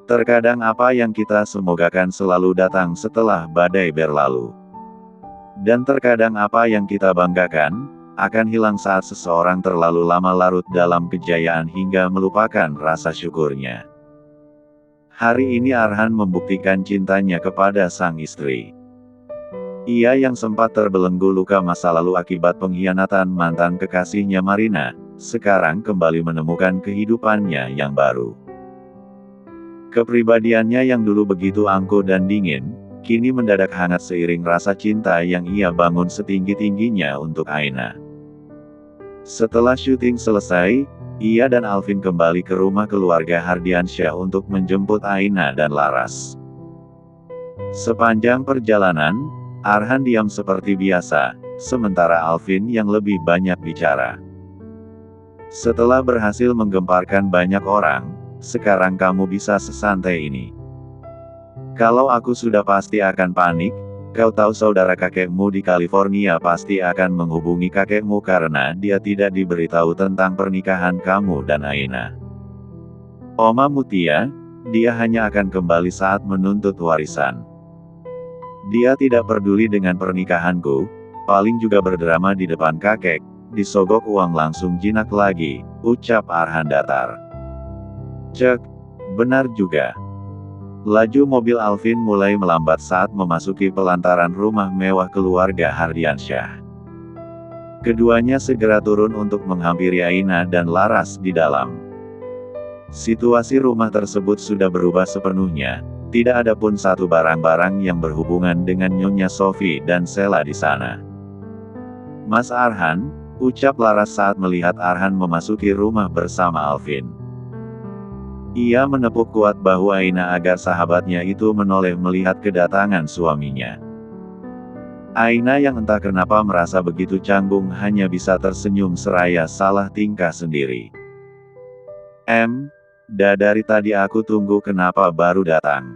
Terkadang apa yang kita semogakan selalu datang setelah badai berlalu. Dan terkadang apa yang kita banggakan, akan hilang saat seseorang terlalu lama larut dalam kejayaan hingga melupakan rasa syukurnya. Hari ini Arhan membuktikan cintanya kepada sang istri. Ia yang sempat terbelenggu luka masa lalu akibat pengkhianatan mantan kekasihnya Marina, sekarang kembali menemukan kehidupannya yang baru. Kepribadiannya yang dulu begitu angkuh dan dingin, kini mendadak hangat seiring rasa cinta yang ia bangun setinggi-tingginya untuk Aina. Setelah syuting selesai, ia dan Alvin kembali ke rumah keluarga Hardiansyah untuk menjemput Aina dan Laras. Sepanjang perjalanan, Arhan diam seperti biasa, sementara Alvin yang lebih banyak bicara. Setelah berhasil menggemparkan banyak orang, sekarang kamu bisa sesantai ini. Kalau aku sudah pasti akan panik. Kau tahu saudara kakekmu di California pasti akan menghubungi kakekmu karena dia tidak diberitahu tentang pernikahan kamu dan Aina. Oma Mutia, dia hanya akan kembali saat menuntut warisan. Dia tidak peduli dengan pernikahanku, paling juga berdrama di depan kakek, disogok uang langsung jinak lagi, ucap Arhan datar. Cek, benar juga. Laju mobil Alvin mulai melambat saat memasuki pelantaran rumah mewah keluarga Hardiansyah. Keduanya segera turun untuk menghampiri Aina dan Laras di dalam. Situasi rumah tersebut sudah berubah sepenuhnya, tidak ada pun satu barang-barang yang berhubungan dengan Nyonya Sophie dan Sheila di sana. Mas Arhan, ucap Laras saat melihat Arhan memasuki rumah bersama Alvin. Ia menepuk kuat bahu Aina agar sahabatnya itu menoleh melihat kedatangan suaminya. Aina yang entah kenapa merasa begitu canggung hanya bisa tersenyum seraya salah tingkah sendiri. Dari tadi aku tunggu kenapa baru datang.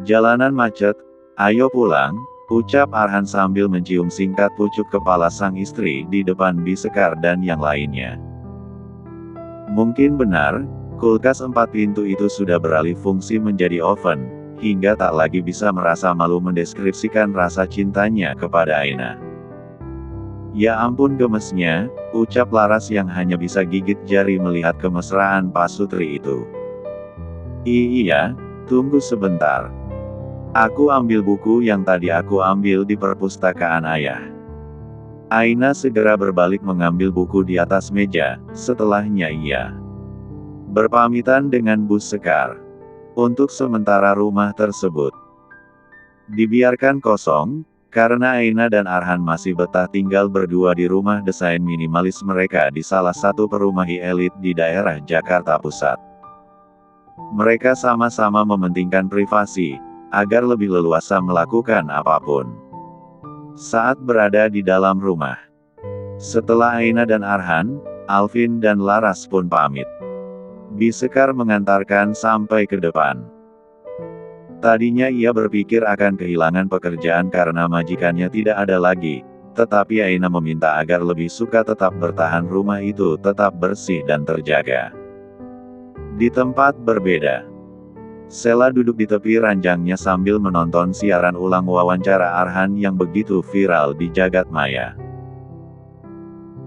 Jalanan macet, ayo pulang, ucap Arhan sambil mencium singkat pucuk kepala sang istri di depan Bisekar dan yang lainnya. Mungkin benar, kulkas 4 pintu itu sudah beralih fungsi menjadi oven, hingga tak lagi bisa merasa malu mendeskripsikan rasa cintanya kepada Aina. Ya ampun gemesnya, ucap Laras yang hanya bisa gigit jari melihat kemesraan Pak Sutri itu. Iya, tunggu sebentar. Aku ambil buku yang tadi aku ambil di perpustakaan ayah. Aina segera berbalik mengambil buku di atas meja, setelahnya ia berpamitan dengan Bu Sekar. Untuk sementara rumah tersebut dibiarkan kosong, karena Aina dan Arhan masih betah tinggal berdua di rumah desain minimalis mereka di salah satu perumahan elit di daerah Jakarta Pusat. Mereka sama-sama mementingkan privasi, agar lebih leluasa melakukan apapun. Saat berada di dalam rumah, setelah Aina dan Arhan, Alvin dan Laras pun pamit. Bisekar mengantarkan sampai ke depan. Tadinya ia berpikir akan kehilangan pekerjaan karena majikannya tidak ada lagi, tetapi Aina meminta agar lebih suka tetap bertahan rumah itu tetap bersih dan terjaga. Di tempat berbeda, Sheila duduk di tepi ranjangnya sambil menonton siaran ulang wawancara Arhan yang begitu viral di jagat maya.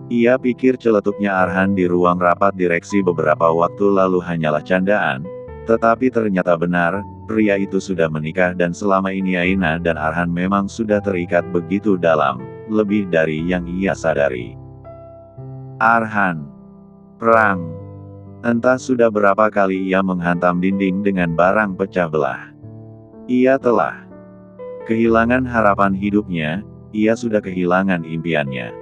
Ia pikir celetuknya Arhan di ruang rapat direksi beberapa waktu lalu hanyalah candaan, tetapi ternyata benar, pria itu sudah menikah dan selama ini Aina dan Arhan memang sudah terikat begitu dalam, lebih dari yang ia sadari. Arhan. Perang. Entah sudah berapa kali ia menghantam dinding dengan barang pecah belah. Ia telah kehilangan harapan hidupnya, ia sudah kehilangan impiannya.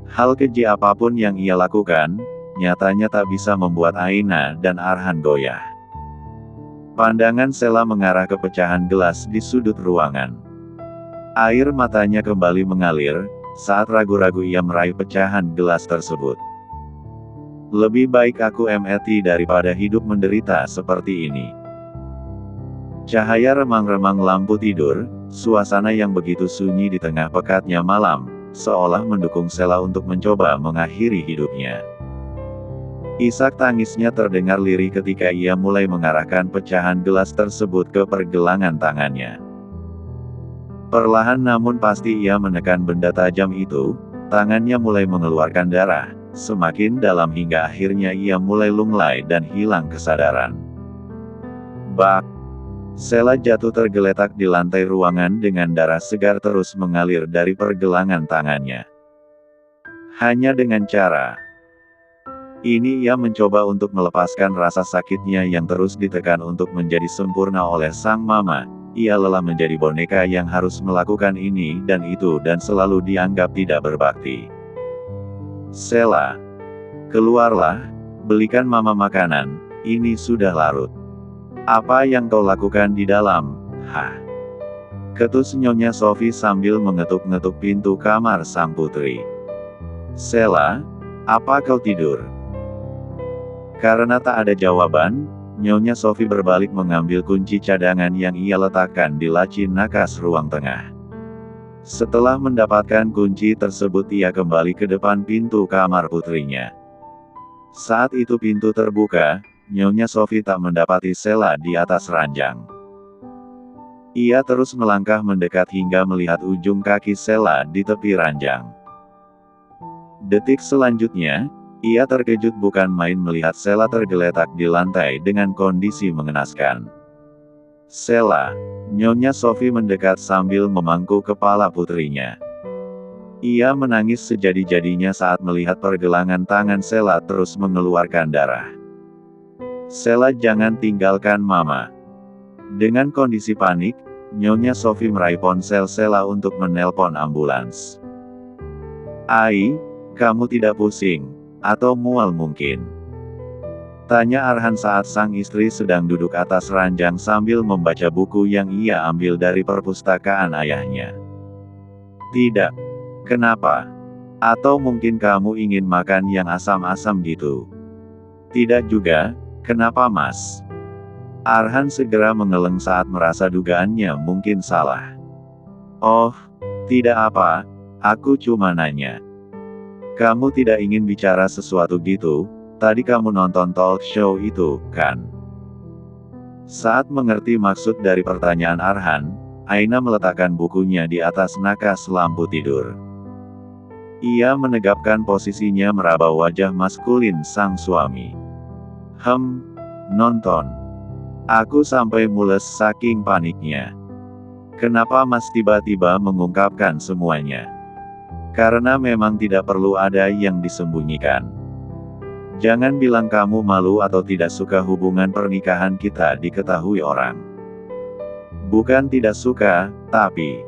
Hal keji apapun yang ia lakukan, nyatanya tak bisa membuat Aina dan Arhan goyah. Pandangan Sheila mengarah ke pecahan gelas di sudut ruangan. Air matanya kembali mengalir, saat ragu-ragu ia meraih pecahan gelas tersebut. Lebih baik aku mati daripada hidup menderita seperti ini. Cahaya remang-remang lampu tidur, suasana yang begitu sunyi di tengah pekatnya malam, seolah mendukung Sheila untuk mencoba mengakhiri hidupnya. Isak tangisnya terdengar lirih ketika ia mulai mengarahkan pecahan gelas tersebut ke pergelangan tangannya. Perlahan namun pasti ia menekan benda tajam itu, tangannya mulai mengeluarkan darah, semakin dalam hingga akhirnya ia mulai lunglai dan hilang kesadaran. Bak! Sheila jatuh tergeletak di lantai ruangan dengan darah segar terus mengalir dari pergelangan tangannya. Hanya dengan cara ini ia mencoba untuk melepaskan rasa sakitnya yang terus ditekan untuk menjadi sempurna oleh sang mama. Ia lelah menjadi boneka yang harus melakukan ini dan itu dan selalu dianggap tidak berbakti. Sheila, keluarlah, belikan mama makanan, ini sudah larut. Apa yang kau lakukan di dalam? Hah? Ketus Nyonya Sophie sambil mengetuk-ngetuk pintu kamar sang putri. Sheila, apa kau tidur? Karena tak ada jawaban, Nyonya Sophie berbalik mengambil kunci cadangan yang ia letakkan di laci nakas ruang tengah. Setelah mendapatkan kunci tersebut ia kembali ke depan pintu kamar putrinya. Saat itu pintu terbuka, Nyonya Sophie tak mendapati Sheila di atas ranjang. Ia terus melangkah mendekat hingga melihat ujung kaki Sheila di tepi ranjang. Detik selanjutnya, ia terkejut bukan main melihat Sheila tergeletak di lantai dengan kondisi mengenaskan. Sheila, Nyonya Sophie mendekat sambil memangku kepala putrinya. Ia menangis sejadi-jadinya saat melihat pergelangan tangan Sheila terus mengeluarkan darah. Sheila, jangan tinggalkan mama. Dengan kondisi panik, Nyonya Sophie meraih ponsel Sheila untuk menelpon ambulans. Ai, kamu tidak pusing, atau mual mungkin? Tanya Arhan saat sang istri sedang duduk atas ranjang sambil membaca buku yang ia ambil dari perpustakaan ayahnya. Tidak. Kenapa? Atau mungkin kamu ingin makan yang asam-asam gitu? Tidak juga. Kenapa mas? Arhan segera mengeleng saat merasa dugaannya mungkin salah. Oh, tidak apa, aku cuma nanya. Kamu tidak ingin bicara sesuatu gitu, tadi kamu nonton talk show itu, kan? Saat mengerti maksud dari pertanyaan Arhan, Aina meletakkan bukunya di atas nakas lampu tidur. Ia menegapkan posisinya meraba wajah maskulin sang suami. Nonton. Aku sampai mules saking paniknya. Kenapa mas tiba-tiba mengungkapkan semuanya? Karena memang tidak perlu ada yang disembunyikan. Jangan bilang kamu malu atau tidak suka hubungan pernikahan kita diketahui orang. Bukan tidak suka, tapi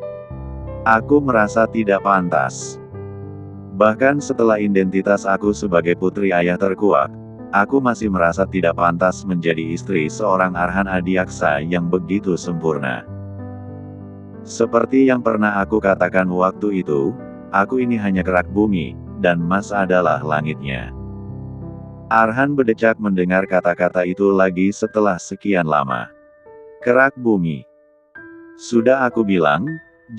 aku merasa tidak pantas. Bahkan setelah identitas aku sebagai putri ayah terkuak, aku masih merasa tidak pantas menjadi istri seorang Arhan Adiaksa yang begitu sempurna. Seperti yang pernah aku katakan waktu itu, aku ini hanya kerak bumi, dan mas adalah langitnya. Arhan berdecak mendengar kata-kata itu lagi setelah sekian lama. Kerak bumi. Sudah aku bilang,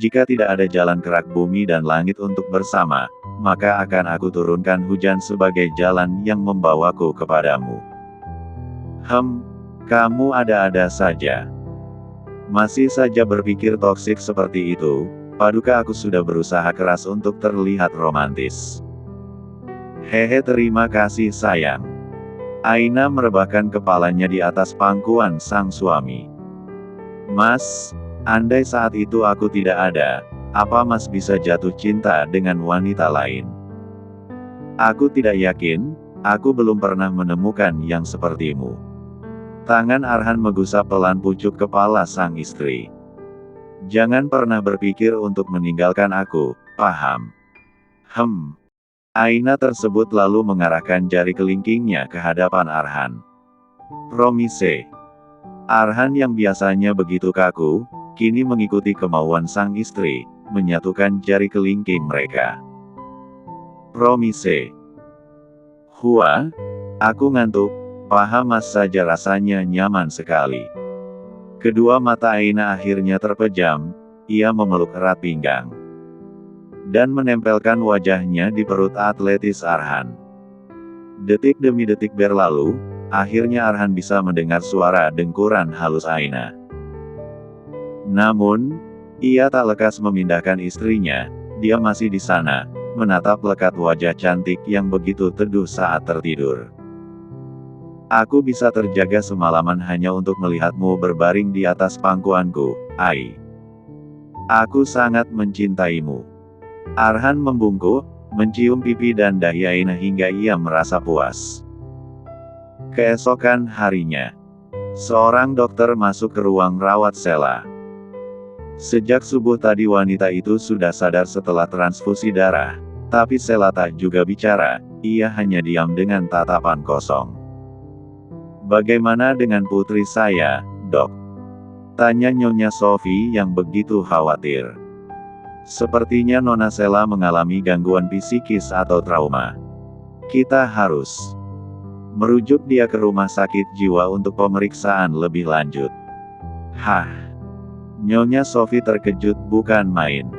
jika tidak ada jalan kerak bumi dan langit untuk bersama, maka akan aku turunkan hujan sebagai jalan yang membawaku kepadamu. Kamu ada-ada saja. Masih saja berpikir toksik seperti itu, paduka aku sudah berusaha keras untuk terlihat romantis. Hehe, terima kasih sayang. Aina merebahkan kepalanya di atas pangkuan sang suami. Mas, andai saat itu aku tidak ada, apa mas bisa jatuh cinta dengan wanita lain? Aku tidak yakin, aku belum pernah menemukan yang sepertimu. Tangan Arhan menggusap pelan pucuk kepala sang istri. Jangan pernah berpikir untuk meninggalkan aku, paham? Aina tersebut lalu mengarahkan jari kelingkingnya ke hadapan Arhan. Promise. Arhan yang biasanya begitu kaku, kini mengikuti kemauan sang istri, menyatukan jari kelingking mereka. Promise. Hua, aku ngantuk, paham mas saja rasanya nyaman sekali. Kedua mata Aina akhirnya terpejam, ia memeluk erat pinggang. Dan menempelkan wajahnya di perut atletis Arhan. Detik demi detik berlalu, akhirnya Arhan bisa mendengar suara dengkuran halus Aina. Namun, ia tak lekas memindahkan istrinya, dia masih di sana, menatap lekat wajah cantik yang begitu teduh saat tertidur. Aku bisa terjaga semalaman hanya untuk melihatmu berbaring di atas pangkuanku, Ai. Aku sangat mencintaimu. Arhan membungkuk, mencium pipi dan dahi Aina hingga ia merasa puas. Keesokan harinya, seorang dokter masuk ke ruang rawat Sheila. Sejak subuh tadi wanita itu sudah sadar setelah transfusi darah, tapi Sheila tak juga bicara, ia hanya diam dengan tatapan kosong. Bagaimana dengan putri saya, dok? Tanya Nyonya Sophie yang begitu khawatir. Sepertinya Nona Sheila mengalami gangguan psikis atau trauma. Kita harus merujuk dia ke rumah sakit jiwa untuk pemeriksaan lebih lanjut. Hah? Nyonya Sophie terkejut bukan main.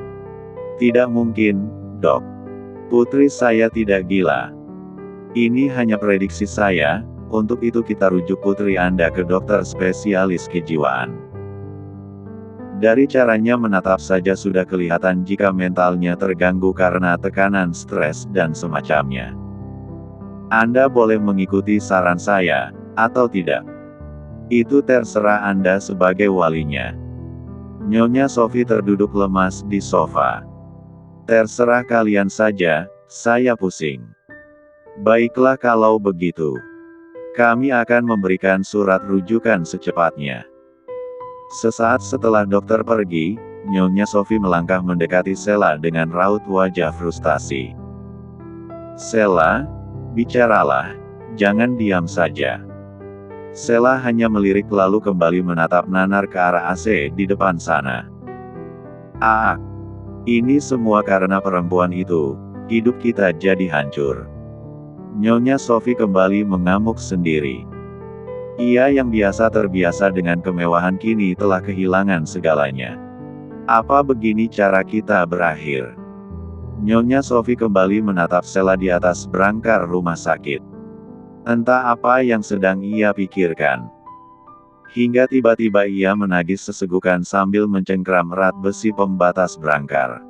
Tidak mungkin, dok. Putri saya tidak gila. Ini hanya prediksi saya, untuk itu kita rujuk putri Anda ke dokter spesialis kejiwaan. Dari caranya menatap saja sudah kelihatan jika mentalnya terganggu karena tekanan stres dan semacamnya. Anda boleh mengikuti saran saya, atau tidak. Itu terserah Anda sebagai walinya. Nyonya Sophie terduduk lemas di sofa. Terserah kalian saja, saya pusing. Baiklah kalau begitu. Kami akan memberikan surat rujukan secepatnya. Sesaat setelah dokter pergi, Nyonya Sophie melangkah mendekati Sheila dengan raut wajah frustasi. Sheila, bicaralah, jangan diam saja. Sheila hanya melirik lalu kembali menatap nanar ke arah AC di depan sana. Ini semua karena perempuan itu, hidup kita jadi hancur. Nyonya Sophie kembali mengamuk sendiri. Ia yang biasa terbiasa dengan kemewahan kini telah kehilangan segalanya. Apa begini cara kita berakhir? Nyonya Sophie kembali menatap Sheila di atas brangkar rumah sakit. Entah apa yang sedang ia pikirkan. Hingga tiba-tiba ia menagis sesegukan sambil mencengkram erat besi pembatas brangkar.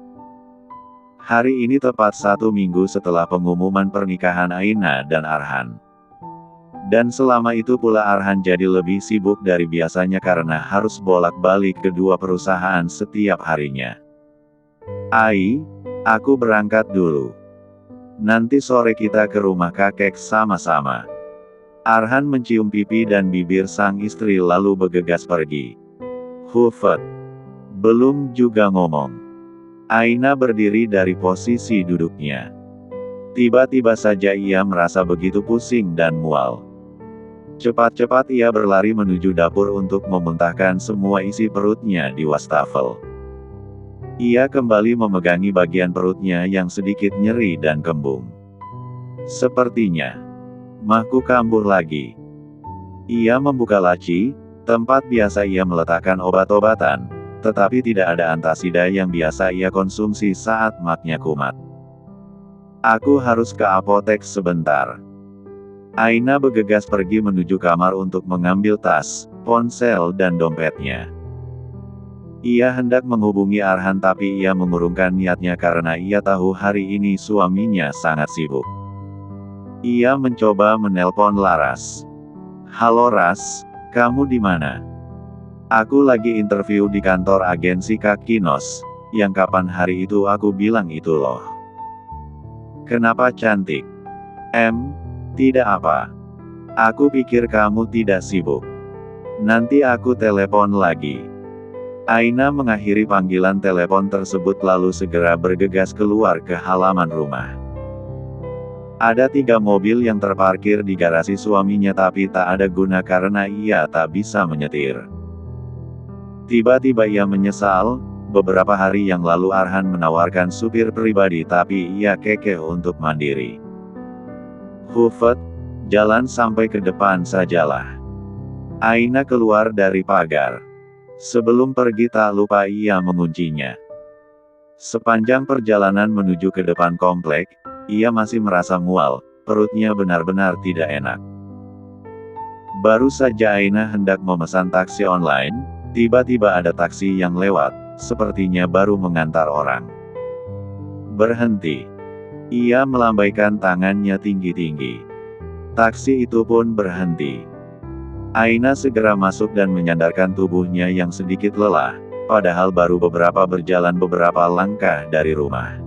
Hari ini tepat 1 minggu setelah pengumuman pernikahan Aina dan Arhan. Dan selama itu pula Arhan jadi lebih sibuk dari biasanya karena harus bolak-balik kedua perusahaan setiap harinya. Ai, aku berangkat dulu. Nanti sore kita ke rumah kakek sama-sama. Arhan mencium pipi dan bibir sang istri lalu bergegas pergi. Hufet. Belum juga ngomong. Aina berdiri dari posisi duduknya. Tiba-tiba saja ia merasa begitu pusing dan mual. Cepat-cepat ia berlari menuju dapur untuk memuntahkan semua isi perutnya di wastafel. Ia kembali memegangi bagian perutnya yang sedikit nyeri dan kembung. Sepertinya mahku kambuh lagi. Ia membuka laci, tempat biasa ia meletakkan obat-obatan, tetapi tidak ada antasida yang biasa ia konsumsi saat maknya kumat. Aku harus ke apotek sebentar. Aina bergegas pergi menuju kamar untuk mengambil tas, ponsel dan dompetnya. Ia hendak menghubungi Arhan tapi ia mengurungkan niatnya karena ia tahu hari ini suaminya sangat sibuk. Ia mencoba menelpon Laras. Halo Ras, kamu di mana? Aku lagi interview di kantor agensi Kak Kinos, yang kapan hari itu aku bilang itu loh. Kenapa cantik? Tidak apa. Aku pikir kamu tidak sibuk. Nanti aku telepon lagi. Aina mengakhiri panggilan telepon tersebut lalu segera bergegas keluar ke halaman rumah. Ada 3 mobil yang terparkir di garasi suaminya tapi tak ada guna karena ia tak bisa menyetir. Tiba-tiba ia menyesal, beberapa hari yang lalu Arhan menawarkan supir pribadi tapi ia kekeh untuk mandiri. Hufet, jalan sampai ke depan sajalah. Aina keluar dari pagar. Sebelum pergi tak lupa ia menguncinya. Sepanjang perjalanan menuju ke depan komplek, ia masih merasa mual, perutnya benar-benar tidak enak. Baru saja Aina hendak memesan taksi online, tiba-tiba ada taksi yang lewat, sepertinya baru mengantar orang. Berhenti. Ia melambaikan tangannya tinggi-tinggi. Taksi itu pun berhenti. Aina segera masuk dan menyandarkan tubuhnya yang sedikit lelah, padahal baru berjalan beberapa langkah dari rumah.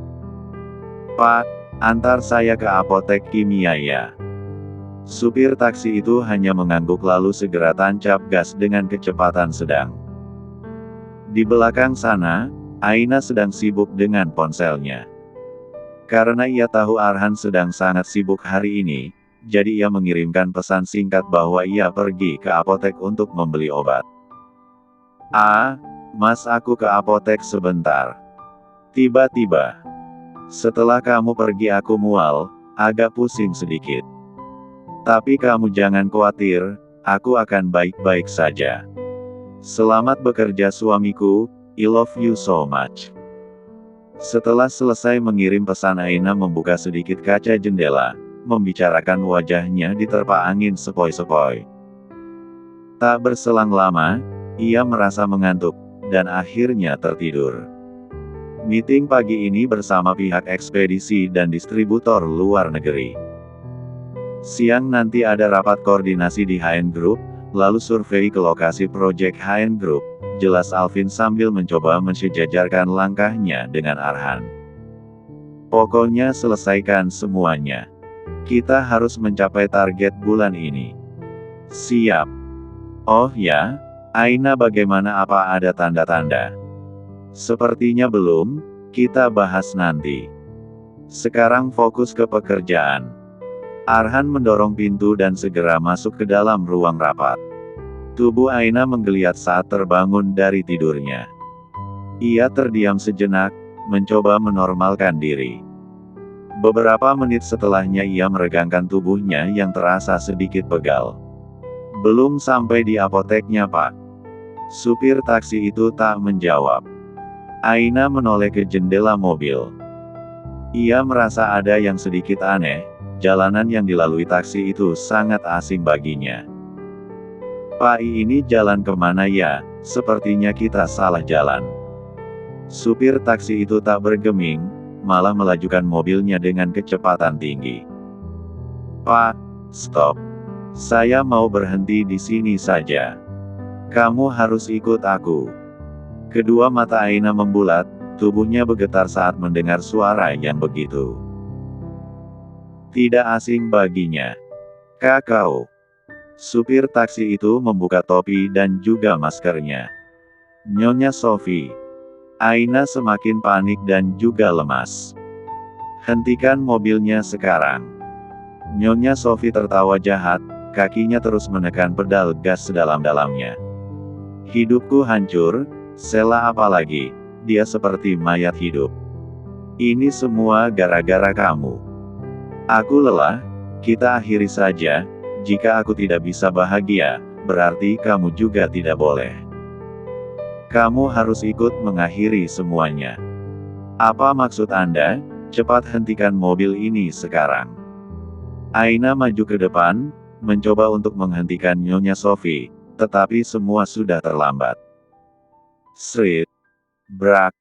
"Pak, antar saya ke apotek kimia ya." Supir taksi itu hanya mengangguk lalu segera tancap gas dengan kecepatan sedang. Di belakang sana, Aina sedang sibuk dengan ponselnya. Karena ia tahu Arhan sedang sangat sibuk hari ini, jadi ia mengirimkan pesan singkat bahwa ia pergi ke apotek untuk membeli obat. Mas, aku ke apotek sebentar. Tiba-tiba, setelah kamu pergi aku mual, agak pusing sedikit. Tapi kamu jangan khawatir, aku akan baik-baik saja. Selamat bekerja suamiku, I love you so much. Setelah selesai mengirim pesan, Aina membuka sedikit kaca jendela, membicarakan wajahnya diterpa angin sepoi-sepoi. Tak berselang lama, ia merasa mengantuk, dan akhirnya tertidur. Meeting pagi ini bersama pihak ekspedisi dan distributor luar negeri. Siang nanti ada rapat koordinasi di HN Group, lalu survei ke lokasi proyek HN Group, jelas Alvin sambil mencoba mensejajarkan langkahnya dengan Arhan. Pokoknya selesaikan semuanya. Kita harus mencapai target bulan ini. Siap. Oh ya, Aina bagaimana, apa ada tanda-tanda? Sepertinya belum, kita bahas nanti. Sekarang fokus ke pekerjaan. Arhan mendorong pintu dan segera masuk ke dalam ruang rapat. Tubuh Aina menggeliat saat terbangun dari tidurnya. Ia terdiam sejenak, mencoba menormalkan diri. Beberapa menit setelahnya ia meregangkan tubuhnya yang terasa sedikit pegal. Belum sampai di apoteknya, Pak. Supir taksi itu tak menjawab. Aina menoleh ke jendela mobil. Ia merasa ada yang sedikit aneh, jalanan yang dilalui taksi itu sangat asing baginya. "Pak, ini jalan kemana ya? Sepertinya kita salah jalan." Supir taksi itu tak bergeming, malah melajukan mobilnya dengan kecepatan tinggi. "Pak, stop. Saya mau berhenti di sini saja. Kamu harus ikut aku." Kedua mata Aina membulat, tubuhnya bergetar saat mendengar suara yang begitu tidak asing baginya. "Kakao." Supir taksi itu membuka topi dan juga maskernya. "Nyonya Sophie." Aina semakin panik dan juga lemas. "Hentikan mobilnya sekarang." Nyonya Sophie tertawa jahat, kakinya terus menekan pedal gas sedalam-dalamnya. "Hidupku hancur, Sela, apalagi, dia seperti mayat hidup. Ini semua gara-gara kamu. Aku lelah, kita akhiri saja, jika aku tidak bisa bahagia, berarti kamu juga tidak boleh. Kamu harus ikut mengakhiri semuanya. Apa maksud Anda? Cepat hentikan mobil ini sekarang." Aina maju ke depan, mencoba untuk menghentikan Nyonya Sophie, tetapi semua sudah terlambat. Srit. Brak.